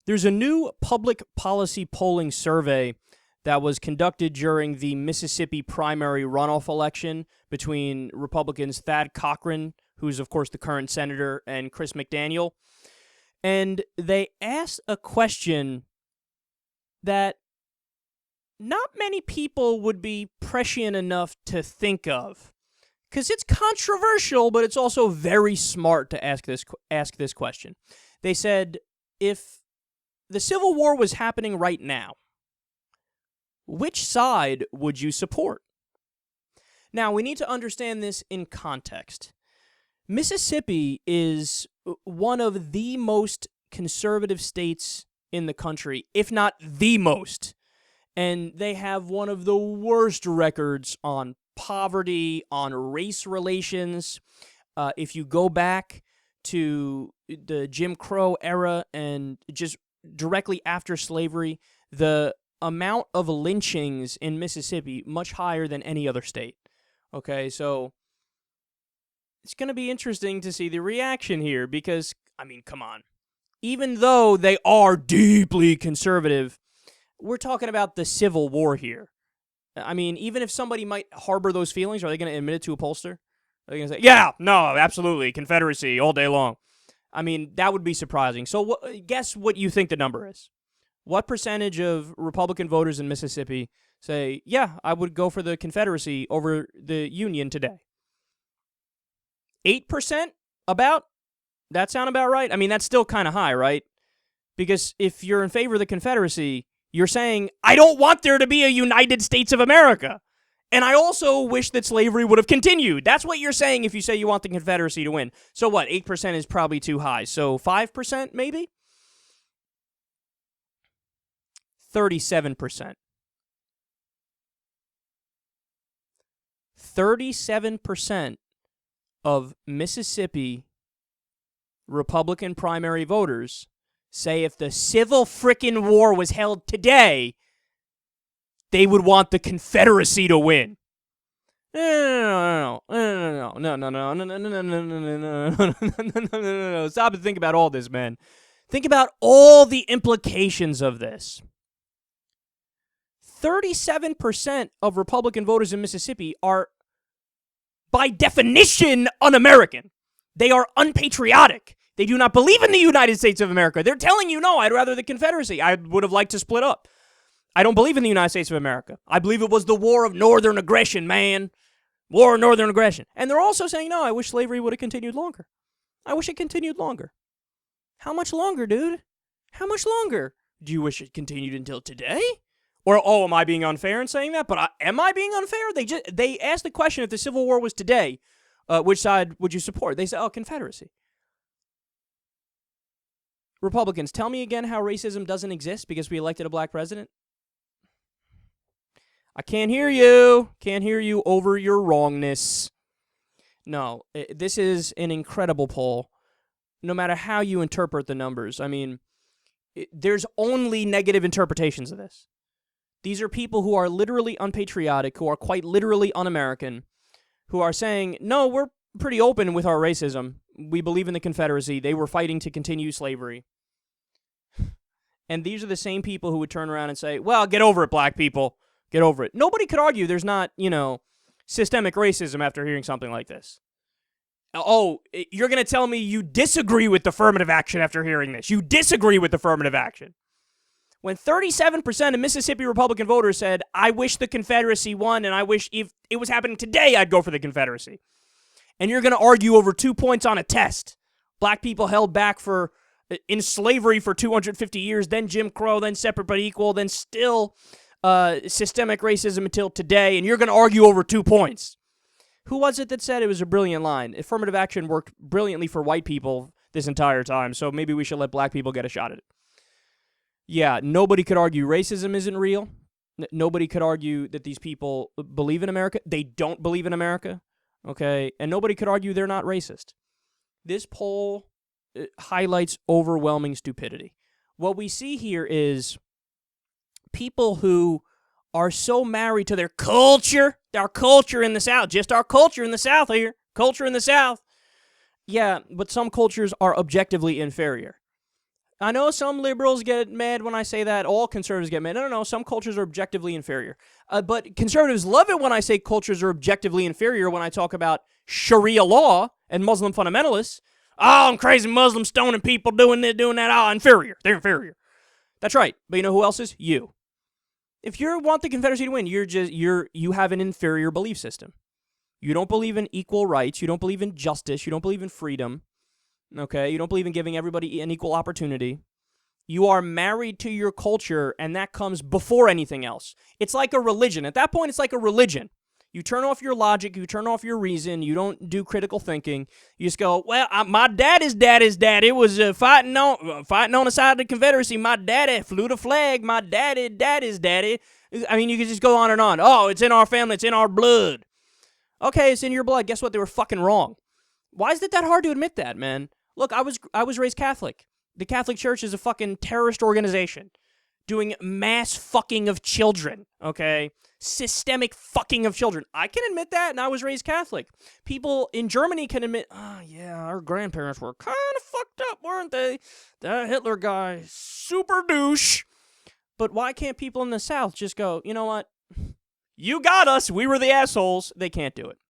There's a new public policy polling survey that was conducted during the Mississippi primary runoff election between Republicans Thad Cochran, who's, of course, the current senator, and Chris McDaniel. And they asked a question that not many people would be prescient enough to think of. Because it's controversial, but it's also very smart to ask this question. They said, if the Civil War was happening right now, which side would you support? Now, we need to understand this in context. Mississippi is one of the most conservative states in the country, if not the most. And they have one of the worst records on poverty, on race relations. If you go back to the Jim Crow era and just directly after slavery, the amount of lynchings in Mississippi much higher than any other state. Okay, so it's going to be interesting to see the reaction here because, I mean, come on. Even though they are deeply conservative, we're talking about the Civil War here. I mean, even if somebody might harbor those feelings, are they going to admit it to a pollster? Are they going to say, yeah, no, absolutely, Confederacy all day long? I mean, that would be surprising. So guess what you think the number is. What percentage of Republican voters in Mississippi say, yeah, I would go for the Confederacy over the Union today? 8%? About? That sound about right? I mean, that's still kind of high, right? Because if you're in favor of the Confederacy, you're saying, I don't want there to be a United States of America. And I also wish that slavery would have continued. That's what you're saying if you say you want the Confederacy to win. So what? 8% is probably too high. So 5% maybe? 37%. 37% of Mississippi Republican primary voters say if the Civil frickin' War was held today, they would want the Confederacy to win. No. Stop and think about all this, man. Think about all the implications of this. 37% of Republican voters in Mississippi are, by definition, un-American. They are unpatriotic. They do not believe in the United States of America. They're telling you, no, I'd rather the Confederacy. I would have liked to split up. I don't believe in the United States of America. I believe it was the war of northern aggression, man. War of northern aggression. And they're also saying, no, I wish slavery would have continued longer. I wish it continued longer. How much longer, dude? How much longer? Do you wish it continued until today? Or, oh, am I being unfair in saying that? But am I being unfair? They asked the question, if the Civil War was today, which side would you support? They said, oh, Confederacy. Republicans, tell me again how racism doesn't exist because we elected a black president. I can't hear you. Can't hear you over your wrongness. No, this is an incredible poll. No matter how you interpret the numbers. I mean, there's only negative interpretations of this. These are people who are literally unpatriotic, who are quite literally un-American, who are saying, no, we're pretty open with our racism. We believe in the Confederacy. They were fighting to continue slavery. And these are the same people who would turn around and say, well, get over it, black people. Get over it. Nobody could argue there's not, systemic racism after hearing something like this. Oh, you're going to tell me you disagree with affirmative action after hearing this. You disagree with affirmative action. When 37% of Mississippi Republican voters said, I wish the Confederacy won, and I wish if it was happening today, I'd go for the Confederacy. And you're going to argue over 2 points on a test. Black people held back in slavery for 250 years, then Jim Crow, then separate but equal, then still systemic racism until today, and you're going to argue over 2 points. Who was it that said it was a brilliant line? Affirmative action worked brilliantly for white people this entire time, so maybe we should let black people get a shot at it. Yeah, nobody could argue racism isn't real. Nobody could argue that these people believe in America. They don't believe in America, okay? And nobody could argue they're not racist. This poll highlights overwhelming stupidity. What we see here is people who are so married to their culture, our culture in the South, just our culture in the South here, culture in the South. Yeah, but some cultures are objectively inferior. I know some liberals get mad when I say that. All conservatives get mad. No. Some cultures are objectively inferior. But conservatives love it when I say cultures are objectively inferior when I talk about Sharia law and Muslim fundamentalists. Oh, I'm crazy Muslim stoning people doing this, doing that. Oh, inferior. They're inferior. That's right. But you know who else is? You. If you want the Confederacy to win, you have an inferior belief system. You don't believe in equal rights. You don't believe in justice. You don't believe in freedom. Okay? You don't believe in giving everybody an equal opportunity. You are married to your culture, and that comes before anything else. It's like a religion. At that point, it's like a religion. You turn off your logic. You turn off your reason. You don't do critical thinking. You just go, well, my daddy's daddy was fighting on the side of the Confederacy. My daddy flew the flag. My daddy's daddy. I mean, you can just go on and on. Oh, it's in our family. It's in our blood. Okay, it's in your blood. Guess what? They were fucking wrong. Why is it that hard to admit that, man? Look, I was raised Catholic. The Catholic Church is a fucking terrorist organization doing mass fucking of children, okay? Systemic fucking of children. I can admit that, and I was raised Catholic. People in Germany can admit, oh, yeah, our grandparents were kind of fucked up, weren't they? That Hitler guy, super douche. But why can't people in the South just go, you know what? You got us. We were the assholes. They can't do it.